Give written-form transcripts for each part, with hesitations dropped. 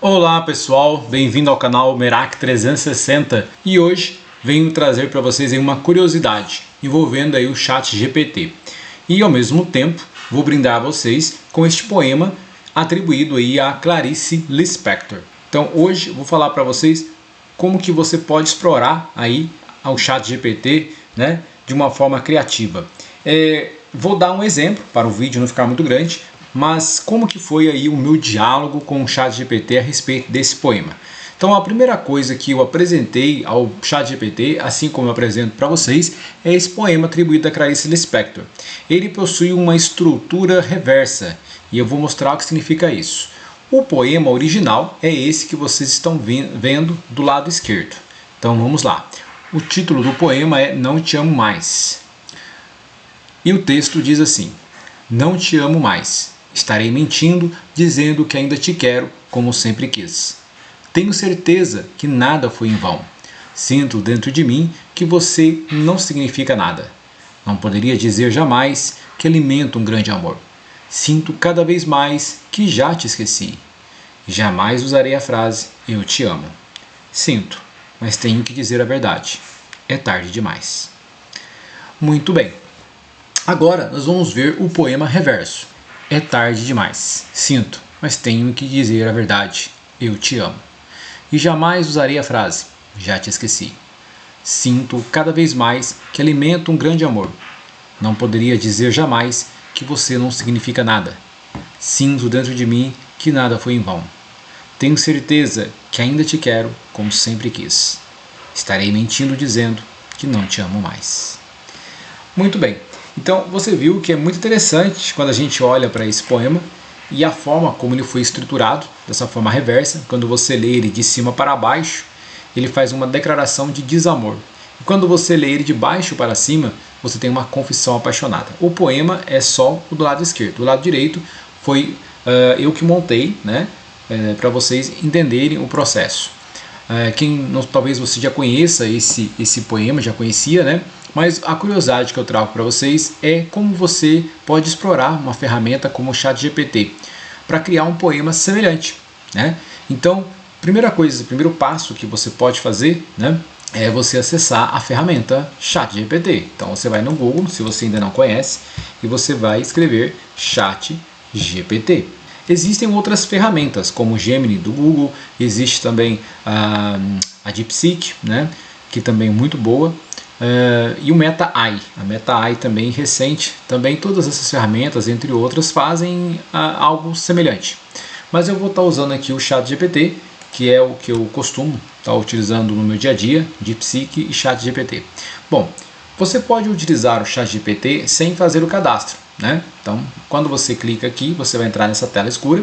Olá pessoal, bem-vindo ao canal Merak 360 e hoje venho trazer para vocês uma curiosidade envolvendo aí o ChatGPT e ao mesmo tempo vou brindar vocês com este poema atribuído aí a Clarice Lispector. Então hoje vou falar para vocês como que você pode explorar aí ao ChatGPT, né, de uma forma criativa. Vou dar um exemplo para o vídeo não ficar muito grande. Mas como que foi aí o meu diálogo com o ChatGPT a respeito desse poema? Então a primeira coisa que eu apresentei ao ChatGPT, assim como eu apresento para vocês, é esse poema atribuído a Clarice Lispector. Ele possui uma estrutura reversa e eu vou mostrar o que significa isso. O poema original é esse que vocês estão vendo do lado esquerdo. Então vamos lá. O título do poema é Não Te Amo Mais. E o texto diz assim: Não te amo mais. Estarei mentindo, dizendo que ainda te quero, como sempre quis. Tenho certeza que nada foi em vão. Sinto dentro de mim que você não significa nada. Não poderia dizer jamais que alimento um grande amor. Sinto cada vez mais que já te esqueci. Jamais usarei a frase eu te amo. Sinto, mas tenho que dizer a verdade. É tarde demais. Muito bem. Agora nós vamos ver o poema reverso. É tarde demais. Sinto, mas tenho que dizer a verdade. Eu te amo. E jamais usarei a frase já te esqueci. Sinto cada vez mais que alimento um grande amor. Não poderia dizer jamais que você não significa nada. Sinto dentro de mim que nada foi em vão. Tenho certeza que ainda te quero como sempre quis. Estarei mentindo dizendo que não te amo mais. Muito bem. Então você viu que é muito interessante quando a gente olha para esse poema e a forma como ele foi estruturado, dessa forma reversa. Quando você lê ele de cima para baixo, ele faz uma declaração de desamor. E quando você lê ele de baixo para cima, você tem uma confissão apaixonada. O poema é só o do lado esquerdo. Do lado direito foi eu que montei, né, para vocês entenderem o processo. Talvez você já conheça esse poema, já conhecia, né? Mas a curiosidade que eu trago para vocês é como você pode explorar uma ferramenta como o ChatGPT para criar um poema semelhante, né? Então, primeiro passo que você pode fazer, né, é você acessar a ferramenta ChatGPT. Então você vai no Google, se você ainda não conhece, e você vai escrever ChatGPT. Existem outras ferramentas, como o Gemini do Google, existe também a DeepSeek, né, que também é muito boa, e o MetaAI. A MetaAI também recente, também todas essas ferramentas, entre outras, fazem algo semelhante. Mas eu vou estar usando aqui o ChatGPT, que é o que eu costumo estar utilizando no meu dia a dia, DeepSeek e ChatGPT. Bom, você pode utilizar o ChatGPT sem fazer o cadastro, né? Então, quando você clica aqui, você vai entrar nessa tela escura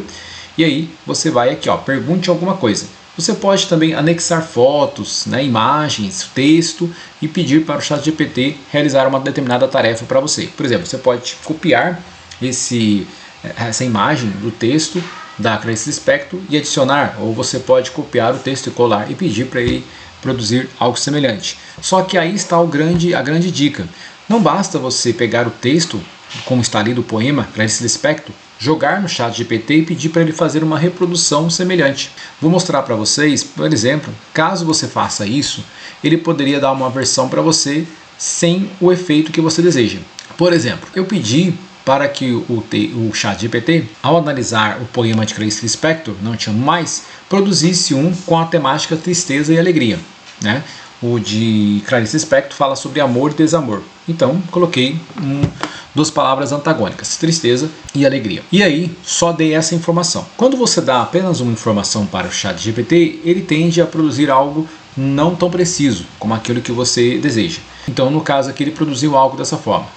e aí você vai aqui, ó, pergunte alguma coisa. Você pode também anexar fotos, né, imagens, texto e pedir para o ChatGPT realizar uma determinada tarefa para você. Por exemplo, você pode copiar essa imagem do texto da Clarice Lispector e adicionar, ou você pode copiar o texto e colar e pedir para ele produzir algo semelhante. Só que aí está a grande dica. Não basta você pegar o texto, como está ali do poema Clarice Lispector, jogar no ChatGPT e pedir para ele fazer uma reprodução semelhante. Vou mostrar para vocês, por exemplo, caso você faça isso, ele poderia dar uma versão para você sem o efeito que você deseja. Por exemplo, eu pedi para que o ChatGPT, ao analisar o poema de Clarice Lispector, Não Te Amo Mais, produzisse um com a temática tristeza e alegria, né? O de Clarice Lispector fala sobre amor e desamor. Então, coloquei duas palavras antagônicas, tristeza e alegria. E aí, só dei essa informação. Quando você dá apenas uma informação para o ChatGPT, ele tende a produzir algo não tão preciso como aquilo que você deseja. Então, no caso aqui, ele produziu algo dessa forma.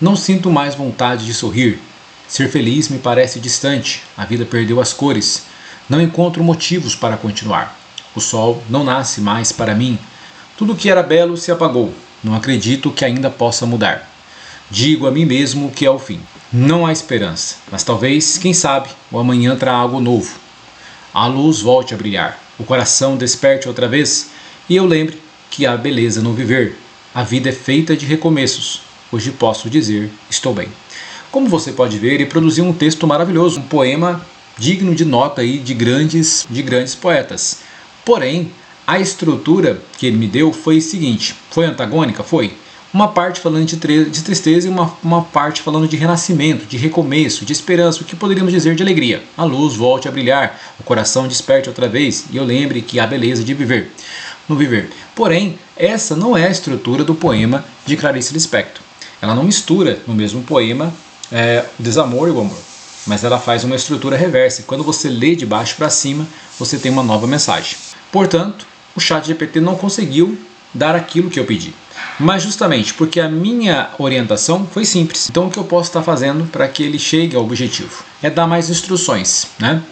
Não sinto mais vontade de sorrir. Ser feliz me parece distante. A vida perdeu as cores. Não encontro motivos para continuar. O sol não nasce mais para mim. Tudo que era belo se apagou. Não acredito que ainda possa mudar. Digo a mim mesmo que é o fim. Não há esperança, mas talvez, quem sabe, o amanhã traga algo novo. A luz volte a brilhar, o coração desperte outra vez e eu lembre que há beleza no viver. A vida é feita de recomeços. Hoje posso dizer, estou bem. Como você pode ver, ele produziu um texto maravilhoso, um poema digno de nota aí de grandes poetas. Porém, a estrutura que ele me deu foi o seguinte, foi antagônica? Foi. Uma parte falando de tristeza e uma parte falando de renascimento, de recomeço, de esperança, o que poderíamos dizer de alegria. A luz volte a brilhar, o coração desperte outra vez e eu lembre que há beleza de viver. No viver. Porém, essa não é a estrutura do poema de Clarice Lispector. Ela não mistura no mesmo poema o desamor e o amor, mas ela faz uma estrutura reversa. Quando você lê de baixo para cima, você tem uma nova mensagem. Portanto, o ChatGPT não conseguiu dar aquilo que eu pedi. Mas justamente porque a minha orientação foi simples. Então o que eu posso estar fazendo para que ele chegue ao objetivo? É dar mais instruções, né?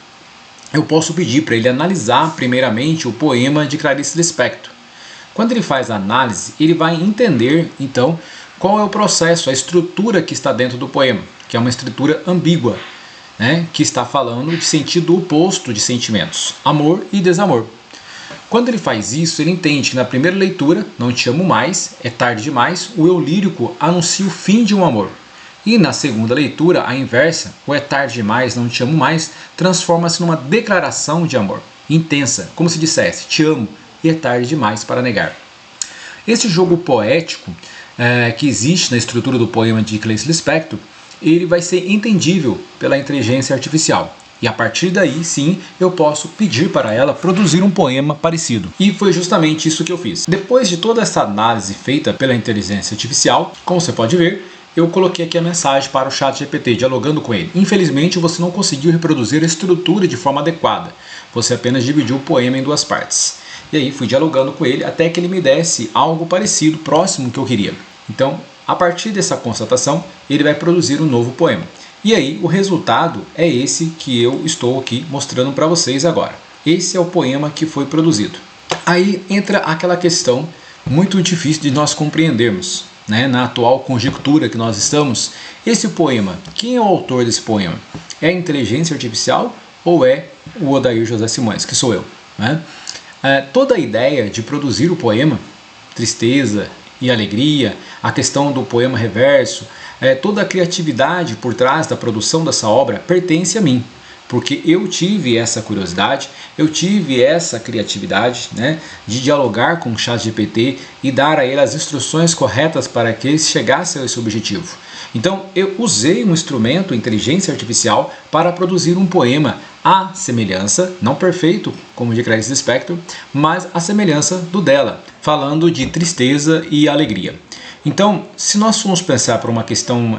Eu posso pedir para ele analisar primeiramente o poema de Clarice Lispector. Quando ele faz a análise, ele vai entender então qual é o processo, a estrutura que está dentro do poema, que é uma estrutura ambígua, né? Que está falando de sentido oposto de sentimentos, amor e desamor. Quando ele faz isso, ele entende que na primeira leitura, não te amo mais, é tarde demais, o eu lírico anuncia o fim de um amor. E na segunda leitura, a inversa, o é tarde demais, não te amo mais, transforma-se numa declaração de amor, intensa, como se dissesse, te amo e é tarde demais para negar. Esse jogo poético que existe na estrutura do poema de Clarice Lispector, ele vai ser entendível pela inteligência artificial. E a partir daí, sim, eu posso pedir para ela produzir um poema parecido. E foi justamente isso que eu fiz. Depois de toda essa análise feita pela inteligência artificial, como você pode ver, eu coloquei aqui a mensagem para o ChatGPT, dialogando com ele. Infelizmente, você não conseguiu reproduzir a estrutura de forma adequada. Você apenas dividiu o poema em duas partes. E aí fui dialogando com ele até que ele me desse algo parecido, próximo que eu queria. Então, a partir dessa constatação, ele vai produzir um novo poema. E aí o resultado é esse que eu estou aqui mostrando para vocês agora. Esse é o poema que foi produzido. Aí entra aquela questão muito difícil de nós compreendermos, né? Na atual conjectura que nós estamos. Esse poema, quem é o autor desse poema? É a inteligência artificial ou é o Odair José Simões, que sou eu, né? Toda a ideia de produzir o poema, tristeza e alegria, a questão do poema reverso, toda a criatividade por trás da produção dessa obra pertence a mim, porque eu tive essa curiosidade, eu tive essa criatividade, né, de dialogar com o ChatGPT e dar a ele as instruções corretas para que ele chegasse a esse objetivo. Então eu usei um instrumento, inteligência artificial, para produzir um poema à semelhança, não perfeito como o de Clarice Lispector, mas à semelhança do dela, falando de tristeza e alegria. Então, se nós formos pensar por uma questão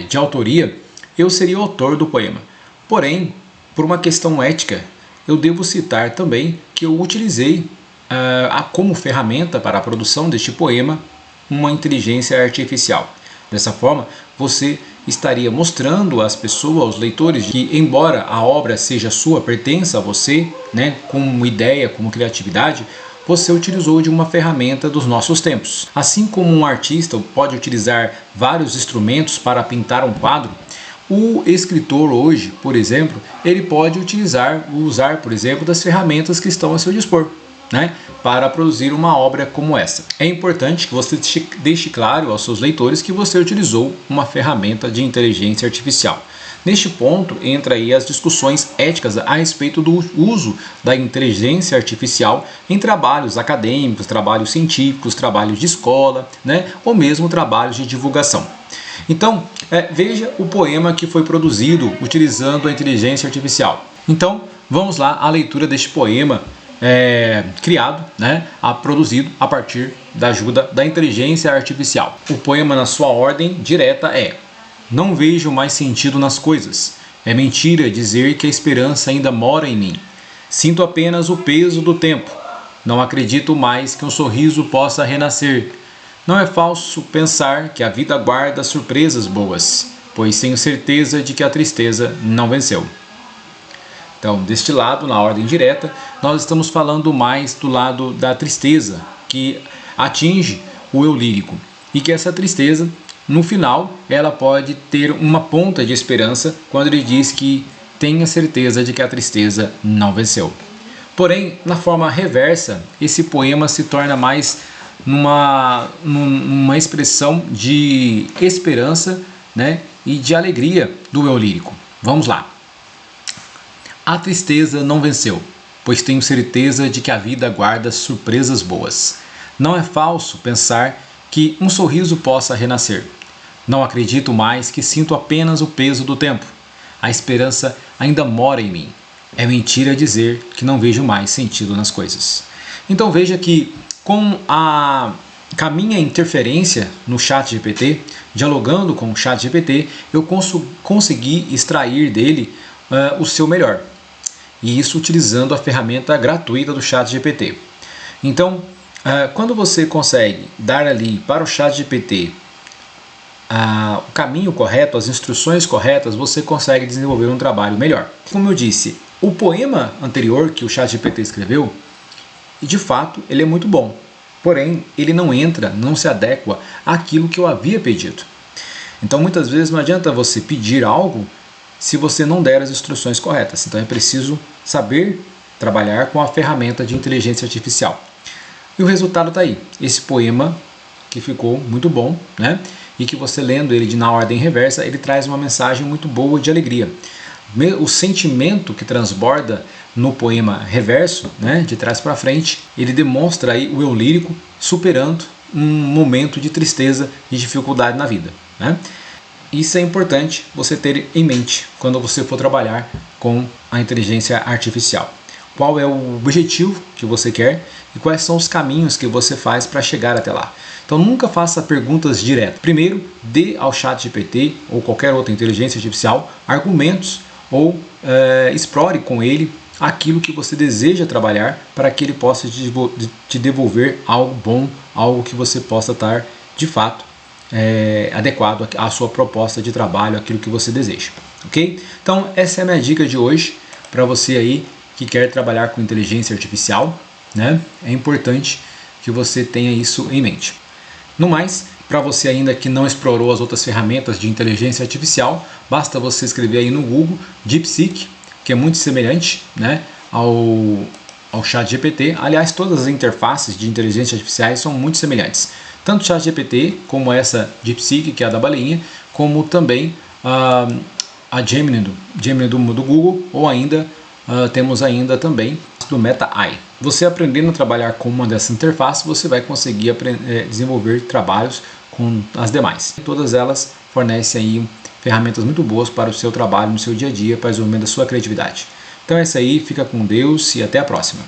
de autoria, eu seria o autor do poema. Porém, por uma questão ética, eu devo citar também que eu utilizei como ferramenta para a produção deste poema uma inteligência artificial. Dessa forma, você estaria mostrando às pessoas, aos leitores, que embora a obra seja sua, pertença a você, né, como ideia, como criatividade, você utilizou de uma ferramenta dos nossos tempos. Assim como um artista pode utilizar vários instrumentos para pintar um quadro, o escritor hoje, por exemplo, ele pode usar, por exemplo, das ferramentas que estão a seu dispor, né, para produzir uma obra como essa. É importante que você deixe claro aos seus leitores que você utilizou uma ferramenta de inteligência artificial. Neste ponto, entra aí as discussões éticas a respeito do uso da inteligência artificial em trabalhos acadêmicos, trabalhos científicos, trabalhos de escola, né, ou mesmo trabalhos de divulgação. Então, veja o poema que foi produzido utilizando a inteligência artificial. Então, vamos lá à leitura deste poema criado, né, produzido a partir da ajuda da inteligência artificial. O poema, na sua ordem direta, é: não vejo mais sentido nas coisas. É mentira dizer que a esperança ainda mora em mim. Sinto apenas o peso do tempo. Não acredito mais que um sorriso possa renascer. Não é falso pensar que a vida guarda surpresas boas, pois tenho certeza de que a tristeza não venceu. Então, deste lado, na ordem direta, nós estamos falando mais do lado da tristeza, que atinge o eu lírico. E que essa tristeza, no final, ela pode ter uma ponta de esperança quando ele diz que tenha certeza de que a tristeza não venceu. Porém, na forma reversa, esse poema se torna mais numa expressão de esperança, né, e de alegria do eu lírico. Vamos lá. A tristeza não venceu, pois tenho certeza de que a vida guarda surpresas boas. Não é falso pensar que um sorriso possa renascer. Não acredito mais que sinto apenas o peso do tempo. A esperança ainda mora em mim. É mentira dizer que não vejo mais sentido nas coisas. Então veja que com a minha interferência no ChatGPT, dialogando com o ChatGPT, eu consegui extrair dele o seu melhor. E isso utilizando a ferramenta gratuita do ChatGPT. Então, quando você consegue dar ali para o ChatGPT o caminho correto, as instruções corretas, você consegue desenvolver um trabalho melhor. Como eu disse, o poema anterior que o ChatGPT escreveu, de fato, ele é muito bom. Porém, ele não se adequa àquilo que eu havia pedido. Então, muitas vezes não adianta você pedir algo se você não der as instruções corretas. Então, é preciso saber trabalhar com a ferramenta de inteligência artificial. E o resultado está aí. Esse poema que ficou muito bom, né? E que você lendo ele na ordem reversa, ele traz uma mensagem muito boa de alegria. O sentimento que transborda no poema reverso, né, de trás para frente, ele demonstra aí o eu lírico superando um momento de tristeza e dificuldade na vida, né? Isso é importante você ter em mente quando você for trabalhar com a inteligência artificial. Qual é o objetivo que você quer e quais são os caminhos que você faz para chegar até lá. Então nunca faça perguntas diretas. Primeiro, dê ao ChatGPT ou qualquer outra inteligência artificial argumentos ou explore com ele aquilo que você deseja trabalhar para que ele possa te devolver algo bom, algo que você possa estar de fato adequado à sua proposta de trabalho, aquilo que você deseja, ok? Então essa é a minha dica de hoje para você aí que quer trabalhar com inteligência artificial, né? É importante que você tenha isso em mente. No mais, para você ainda que não explorou as outras ferramentas de inteligência artificial, basta você escrever aí no Google DeepSeek, que é muito semelhante, né, ao ChatGPT. Aliás, todas as interfaces de inteligência artificiais são muito semelhantes. Tanto o ChatGPT como essa DeepSeek, que é a da baleinha, como também a Gemini do Google, ou ainda temos ainda também do Meta AI. Você aprendendo a trabalhar com uma dessas interfaces, você vai conseguir desenvolver trabalhos com as demais. Todas elas fornecem aí ferramentas muito boas para o seu trabalho no seu dia a dia, para o desenvolvimento da sua criatividade. Então é isso aí, fica com Deus e até a próxima.